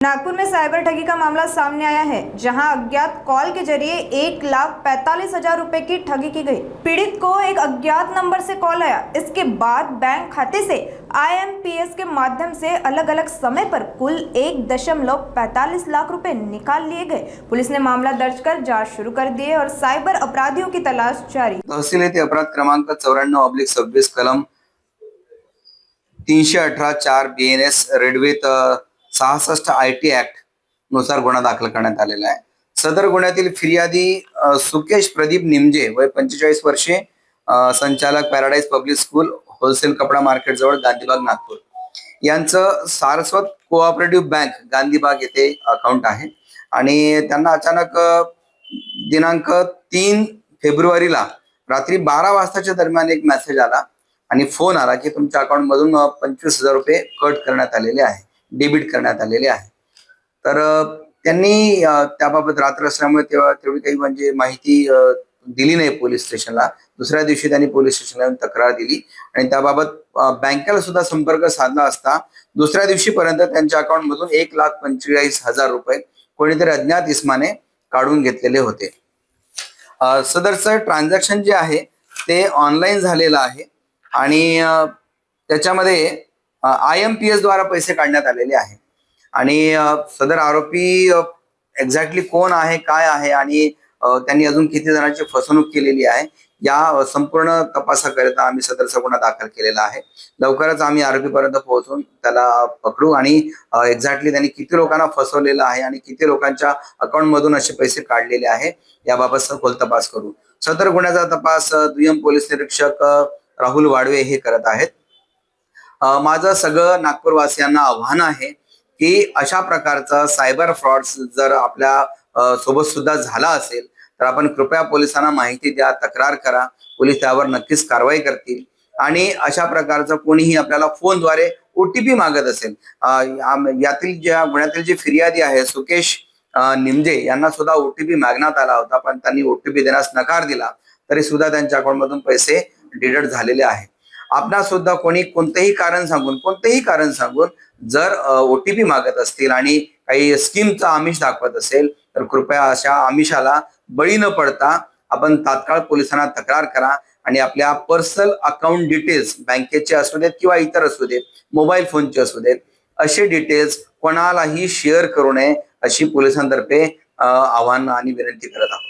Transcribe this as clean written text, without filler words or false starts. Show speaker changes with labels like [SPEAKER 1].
[SPEAKER 1] नागपुर में साइबर ठगी का मामला सामने आया है, जहां अज्ञात कॉल के जरिए 1,45,000 रुपए की ठगी की गई। पीड़ित को एक अज्ञात नंबर से कॉल आया। इसके बाद बैंक खाते से IMPS के माध्यम से अलग अलग समय पर कुल 1.45 लाख रुपए निकाल लिए गए। पुलिस ने मामला दर्ज कर जांच शुरू कर दी है और साइबर अपराधियों की तलाश जारी।
[SPEAKER 2] तहसील येथे अपराध क्रमांक 94/26 कलम 318(4) BNS रेडवेत 66 IT ऍक्ट नुसार गुन्हा दाखल करण्यात आलेला आहे। सदर गुन्ह्यातील फिर्यादी सुकेश प्रदीप निमजे वय 45 वर्षे, संचालक पॅराडाईज पब्लिक स्कूल, होलसेल कपडा मार्केट जवळ गांधीबाग नागपूर यांचं सारस्वत कोऑपरेटिव्ह बँक गांधीबाग येथे अकाउंट आहे आणि त्यांना अचानक दिनांक 3 फेब्रुवारीला रात्री 12 वाजताच्या दरम्यान एक मेसेज आला आणि फोन आला की तुमच्या अकाउंट मधून 25,000 रुपये कट करण्यात आलेले आहे, डेबिट करण्यात आलेले आहे। तर त्यांनी त्याबाबत रात्र असल्यामुळे तेवढी काही म्हणजे माहिती दिली नाही पोलीस स्टेशनला। दुसऱ्या दिवशी त्यांनी पोलीस स्टेशनला तक्रार दिली आणि त्याबाबत बँकेला सुद्धा संपर्क साधला असता दुसऱ्या दिवशी पर्यंत त्यांच्या अकाउंट मधून 1,45,000 रुपये कोणीतरी अज्ञात इसमाने काढून घेतलेले होते। सदरचं ट्रान्झॅक्शन जे आहे ते ऑनलाईन झालेलं आहे आणि त्याच्यामध्ये IMPS द्वारा पैसे काढण्यात आलेले आहे आणि सदर आरोपी एक्झॅक्टली कोण आहे, काय आहे आणि त्यांनी अजून किती जणांची फसवणूक केलेली आहे या संपूर्ण तपासाकरिता आम्ही सदरचा गुन्हा दाखल केलेला आहे। लवकरच आम्ही आरोपीपर्यंत पोहोचून त्याला पकडू आणि एक्झॅक्टली त्यांनी किती लोकांना फसवलेलं आहे आणि किती लोकांच्या अकाउंट मधून असे पैसे काढलेले आहे याबाबत सखोल तपास करू। सदर गुन्ह्याचा तपास दुय्यम पोलीस निरीक्षक राहुल वाडवे हे करत आहेत। माझं सगळं नागपूरवासियांना आव्हान आहे की अशा प्रकारचा सायबर फ्रॉड्स जर आपल्या सोबत सुद्धा झाला असेल तर आपण कृपया पोलिसांना माहिती द्या, तक्रार करा, पोलीस त्यावर नक्कीच कारवाई करतील। आणि अशा प्रकारचं कोणीही आपल्याला फोनद्वारे OTP मागत असेल, यातील ज्या गुन्ह्यातील जे फिर्यादी आहे सुकेश निमजे यांना सुद्धा OTP मागण्यात आला होता, पण त्यांनी OTP देण्यास नकार दिला, तरी सुद्धा त्यांच्या अकाउंट मधून पैसे डिडक्ट झालेले आहेत। आपणा सुद्धा कोणी कोणतेही कारण सांगून जर OTP मागत असतील आणि काही स्कीमचा आमिष दाखवत असेल तर कृपया अशा आमिषाला बळी न पडता आपण तात्काळ पोलिसांना तक्रार करा आणि आपल्या पर्सनल अकाउंट डिटेल्स, बँकेचे असू देत किंवा इतर असू देत, मोबाईल फोनचे असू देत, असे डिटेल्स कोणालाही शेअर करू नये अशी पोलिसांतर्फे आवाहन आणि विनंती करत आहोत।